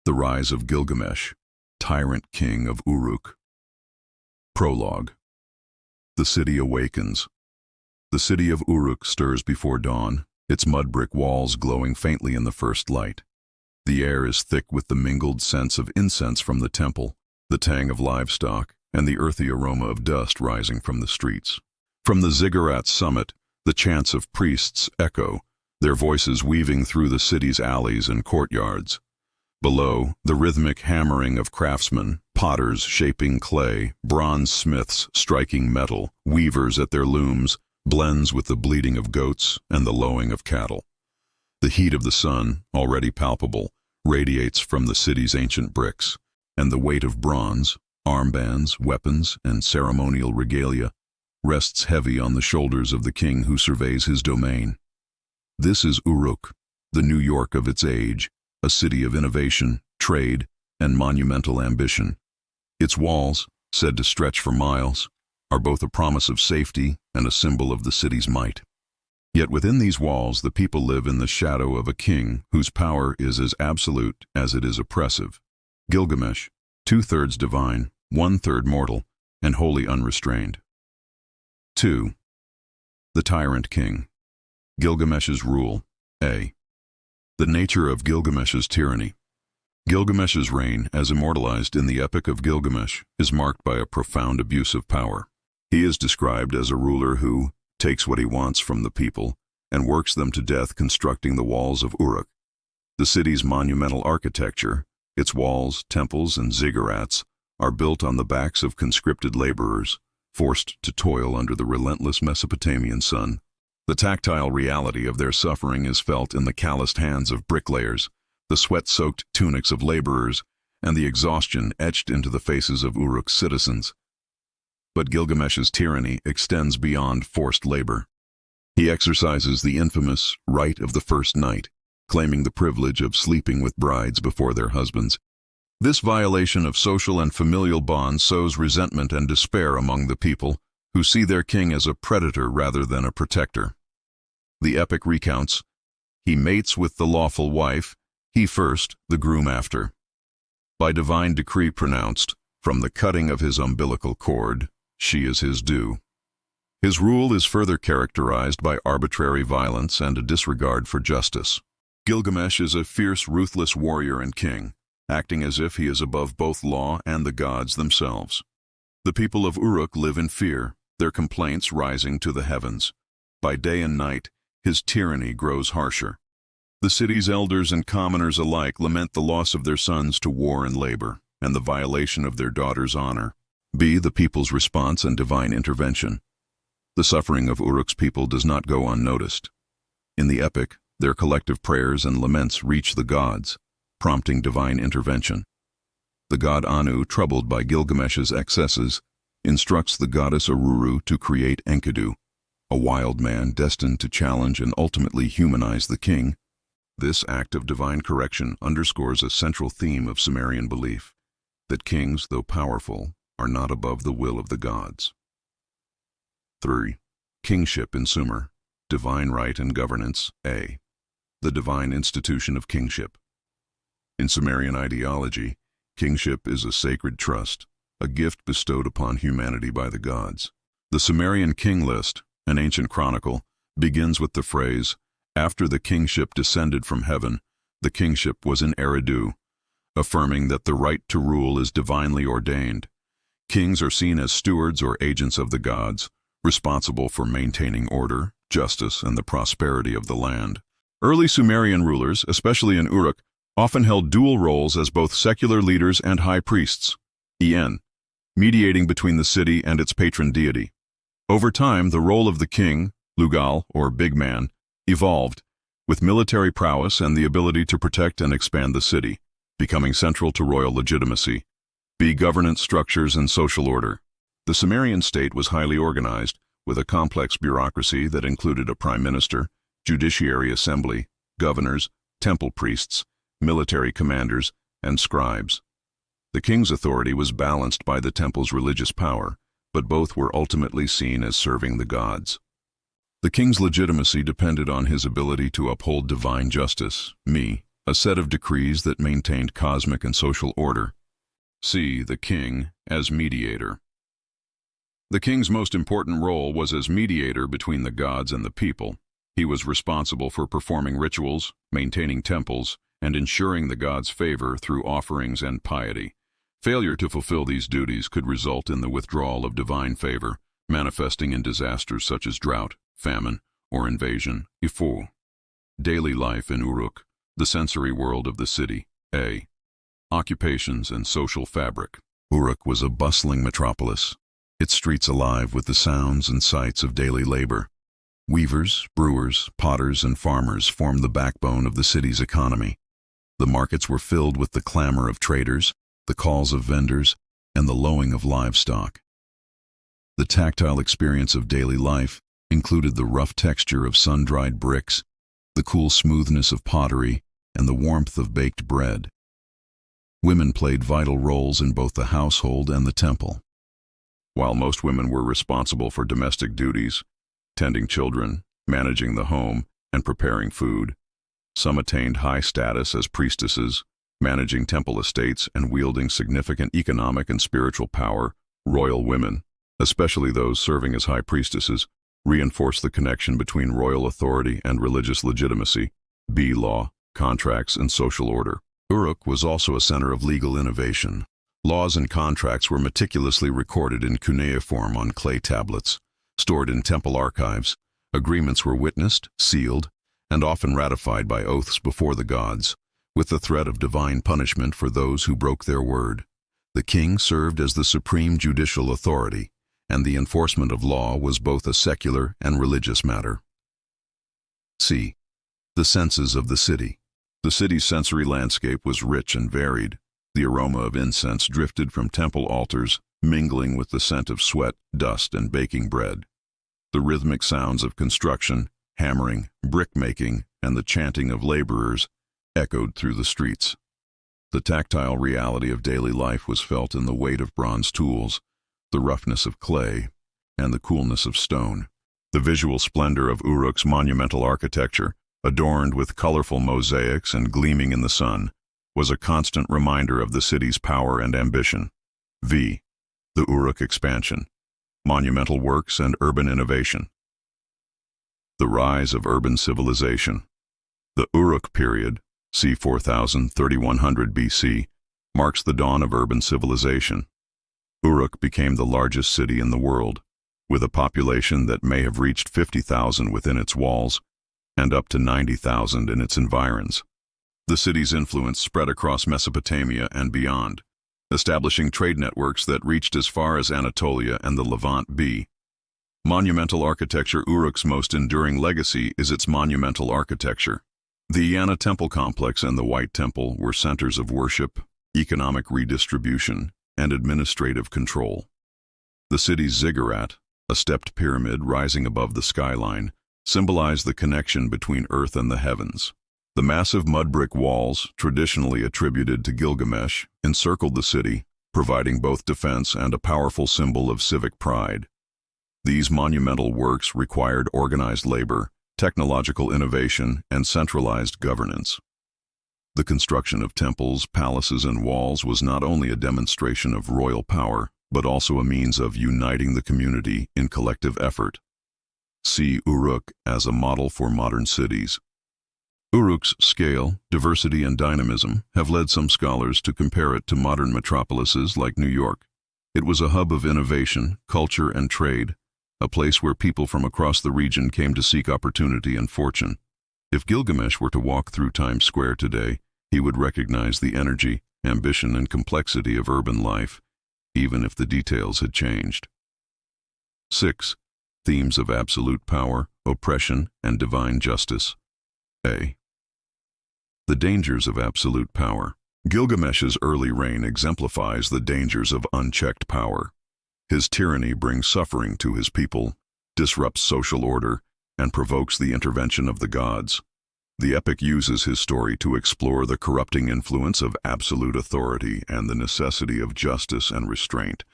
The Rise of Gilgamesh, Tyrant King of Uruk. Prologue. The city awakens. The city of Uruk stirs before dawn, its mud-brick walls glowing faintly in the first light. The air is thick with the mingled scents of incense from the temple, the tang of livestock, and the earthy aroma of dust rising from the streets. From the ziggurat's summit, the chants of priests echo, their voices weaving through the city's alleys and courtyards. Below, the rhythmic hammering of craftsmen, potters shaping clay, bronze smiths striking metal, weavers at their looms, blends with the bleating of goats and the lowing of cattle. The heat of the sun, already palpable, radiates from the city's ancient bricks, and the weight of bronze, armbands, weapons, and ceremonial regalia rests heavy on the shoulders of the king who surveys his domain. This is Uruk, the New York of its age, a city of innovation, trade, and monumental ambition. Its walls, said to stretch for miles, are both a promise of safety and a symbol of the city's might. Yet within these walls the people live in the shadow of a king whose power is as absolute as it is oppressive. Gilgamesh, 2/3 divine, 1/3 mortal, and wholly unrestrained. 2. The Tyrant King. Gilgamesh's rule. A. The nature of Gilgamesh's tyranny. Gilgamesh's reign, as immortalized in the Epic of Gilgamesh, is marked by a profound abuse of power. He is described as a ruler who takes what he wants from the people and works them to death constructing the walls of Uruk. The city's monumental architecture, its walls, temples, and ziggurats, are built on the backs of conscripted laborers, forced to toil under the relentless Mesopotamian sun. The tactile reality of their suffering is felt in the calloused hands of bricklayers, the sweat-soaked tunics of laborers, and the exhaustion etched into the faces of Uruk's citizens. But Gilgamesh's tyranny extends beyond forced labor. He exercises the infamous right of the first night, claiming the privilege of sleeping with brides before their husbands. This violation of social and familial bonds sows resentment and despair among the people, who see their king as a predator rather than a protector. The epic recounts, he mates with the lawful wife, he first, the groom after. By divine decree pronounced, from the cutting of his umbilical cord, she is his due. His rule is further characterized by arbitrary violence and a disregard for justice. Gilgamesh is a fierce, ruthless warrior and king, acting as if he is above both law and the gods themselves. The people of Uruk live in fear, their complaints rising to the heavens. By day and night, his tyranny grows harsher. The city's elders and commoners alike lament the loss of their sons to war and labor, and the violation of their daughters' honor. B. The people's response and divine intervention. The suffering of Uruk's people does not go unnoticed. In the epic, their collective prayers and laments reach the gods, prompting divine intervention. The god Anu, troubled by Gilgamesh's excesses, instructs the goddess Aruru to create Enkidu, a wild man destined to challenge and ultimately humanize the king. This act of divine correction underscores a central theme of Sumerian belief, that kings, though powerful, are not above the will of the gods. 3. Kingship in Sumer, divine right and governance. A. The divine institution of kingship. In Sumerian ideology, kingship is a sacred trust, a gift bestowed upon humanity by the gods. The Sumerian king list, an ancient chronicle, begins with the phrase, after the kingship descended from heaven, the kingship was in Eridu, affirming that the right to rule is divinely ordained. Kings are seen as stewards or agents of the gods, responsible for maintaining order, justice, and the prosperity of the land. Early Sumerian rulers, especially in Uruk, often held dual roles as both secular leaders and high priests, mediating between the city and its patron deity. Over time, the role of the king, Lugal, or big man, evolved, with military prowess and the ability to protect and expand the city, becoming central to royal legitimacy. B. Governance structures and social order. The Sumerian state was highly organized, with a complex bureaucracy that included a prime minister, judiciary assembly, governors, temple priests, military commanders, and scribes. The king's authority was balanced by the temple's religious power, but both were ultimately seen as serving the gods. The king's legitimacy depended on his ability to uphold divine justice, a set of decrees that maintained cosmic and social order. C. The king as mediator. The king's most important role was as mediator between the gods and the people. He was responsible for performing rituals, maintaining temples, and ensuring the gods' favor through offerings and piety. Failure to fulfill these duties could result in the withdrawal of divine favor, manifesting in disasters such as drought, famine, or invasion. Ifu. Daily life in Uruk, the sensory world of the city. A. Occupations and social fabric. Uruk was a bustling metropolis, its streets alive with the sounds and sights of daily labor. Weavers, brewers, potters, and farmers formed the backbone of the city's economy. The markets were filled with the clamor of traders, the calls of vendors, and the lowing of livestock. The tactile experience of daily life included the rough texture of sun-dried bricks, the cool smoothness of pottery, and the warmth of baked bread. Women played vital roles in both the household and the temple. While most women were responsible for domestic duties, tending children, managing the home, and preparing food, some attained high status as priestesses, managing temple estates and wielding significant economic and spiritual power. Royal women, especially those serving as high priestesses, reinforced the connection between royal authority and religious legitimacy. B. Law, contracts, and social order. Uruk was also a center of legal innovation. Laws and contracts were meticulously recorded in cuneiform on clay tablets, stored in temple archives. Agreements were witnessed, sealed, and often ratified by oaths before the gods, with the threat of divine punishment for those who broke their word. The king served as the supreme judicial authority, and the enforcement of law was both a secular and religious matter. C. The senses of the city. The city's sensory landscape was rich and varied. The aroma of incense drifted from temple altars, mingling with the scent of sweat, dust, and baking bread. The rhythmic sounds of construction, hammering, brick-making, and the chanting of laborers echoed through the streets. The tactile reality of daily life was felt in the weight of bronze tools, the roughness of clay, and the coolness of stone. The visual splendor of Uruk's monumental architecture, adorned with colorful mosaics and gleaming in the sun, was a constant reminder of the city's power and ambition. V. The Uruk expansion, monumental works and urban innovation. The rise of urban civilization. The Uruk period, c. 4000–3100 BC, marks the dawn of urban civilization. Uruk became the largest city in the world, with a population that may have reached 50,000 within its walls and up to 90,000 in its environs. The city's influence spread across Mesopotamia and beyond, establishing trade networks that reached as far as Anatolia and the Levant. B. Monumental architecture. Uruk's most enduring legacy is its monumental architecture. The Yana Temple complex and the White Temple were centers of worship, economic redistribution, and administrative control. The city's ziggurat, a stepped pyramid rising above the skyline, symbolized the connection between earth and the heavens. The massive mud brick walls, traditionally attributed to Gilgamesh, encircled the city, providing both defense and a powerful symbol of civic pride. These monumental works required organized labor, technological innovation, and centralized governance. The construction of temples, palaces, and walls was not only a demonstration of royal power, but also a means of uniting the community in collective effort. See Uruk as a model for modern cities. Uruk's scale, diversity, and dynamism have led some scholars to compare it to modern metropolises like New York. It was a hub of innovation, culture, and trade, a place where people from across the region came to seek opportunity and fortune. If Gilgamesh were to walk through Times Square today, he would recognize the energy, ambition, and complexity of urban life, even if the details had changed. 6. Themes of absolute power, oppression, and divine justice. A. The dangers of absolute power. Gilgamesh's early reign exemplifies the dangers of unchecked power. His tyranny brings suffering to his people, disrupts social order, and provokes the intervention of the gods. The epic uses his story to explore the corrupting influence of absolute authority and the necessity of justice and restraint.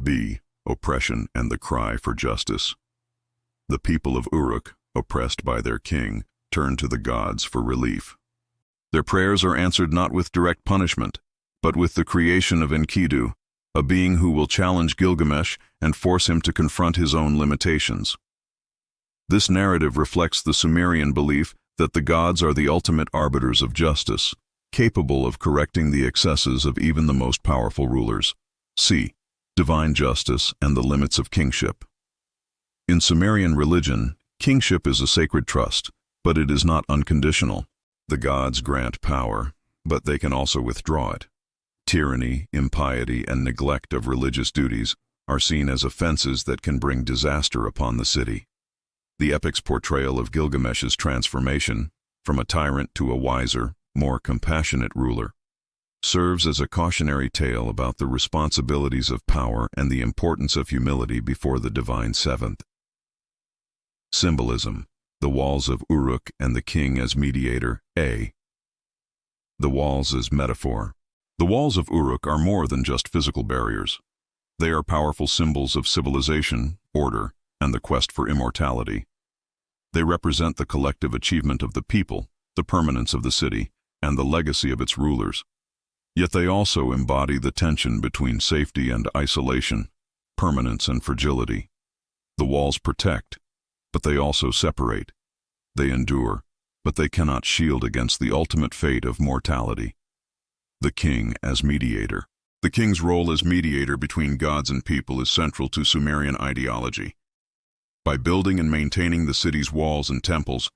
B. Oppression and the cry for justice. The people of Uruk, oppressed by their king, turned to the gods for relief. Their prayers are answered not with direct punishment, but with the creation of Enkidu, a being who will challenge Gilgamesh and force him to confront his own limitations. This narrative reflects the Sumerian belief that the gods are the ultimate arbiters of justice, capable of correcting the excesses of even the most powerful rulers. C. Divine justice and the limits of kingship. In Sumerian religion, kingship is a sacred trust, but it is not unconditional. The gods grant power, but they can also withdraw it. Tyranny, impiety, and neglect of religious duties are seen as offenses that can bring disaster upon the city. The epic's portrayal of Gilgamesh's transformation, from a tyrant to a wiser, more compassionate ruler, serves as a cautionary tale about the responsibilities of power and the importance of humility before the divine seventh. Symbolism: the walls of Uruk and the king as mediator. A. The walls as metaphor. The walls of Uruk are more than just physical barriers. They are powerful symbols of civilization, order, and the quest for immortality. They represent the collective achievement of the people, the permanence of the city, and the legacy of its rulers. Yet they also embody the tension between safety and isolation, permanence and fragility. The walls protect, but they also separate. They endure, but they cannot shield against the ultimate fate of mortality. The king as mediator. The king's role as mediator between gods and people is central to Sumerian ideology. By building and maintaining the city's walls and temples,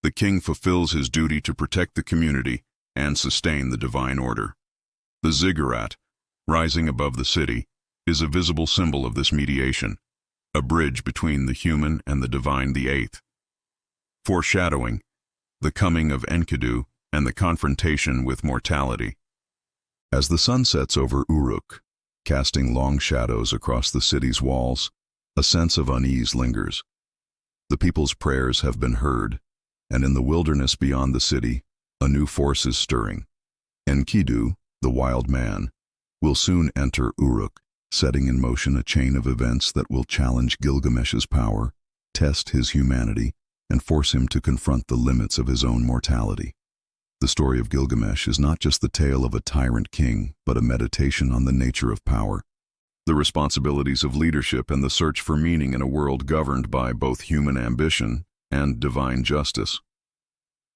the king fulfills his duty to protect the community and sustain the divine order. The ziggurat, rising above the city, is a visible symbol of this mediation, a bridge between the human and the divine, the eighth. Foreshadowing the coming of Enkidu and the confrontation with mortality. As the sun sets over Uruk, casting long shadows across the city's walls, a sense of unease lingers. The people's prayers have been heard, and in the wilderness beyond the city, a new force is stirring. Enkidu, the wild man, will soon enter Uruk, setting in motion a chain of events that will challenge Gilgamesh's power, test his humanity, and force him to confront the limits of his own mortality. The story of Gilgamesh is not just the tale of a tyrant king, but a meditation on the nature of power, the responsibilities of leadership, and the search for meaning in a world governed by both human ambition and divine justice.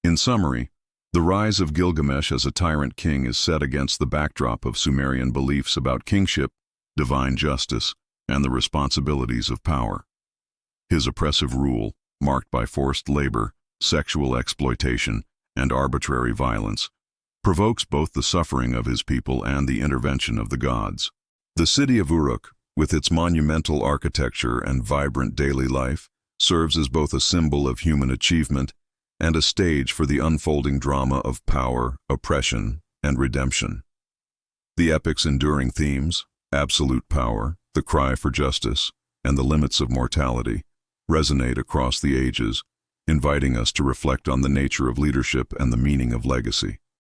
In summary, the rise of Gilgamesh as a tyrant king is set against the backdrop of Sumerian beliefs about kingship, divine justice, and the responsibilities of power. His oppressive rule, marked by forced labor, sexual exploitation, and arbitrary violence, provokes both the suffering of his people and the intervention of the gods. The city of Uruk, with its monumental architecture and vibrant daily life, serves as both a symbol of human achievement and a stage for the unfolding drama of power, oppression, and redemption. The epic's enduring themes, absolute power, the cry for justice, and the limits of mortality, resonate across the ages, inviting us to reflect on the nature of leadership and the meaning of legacy.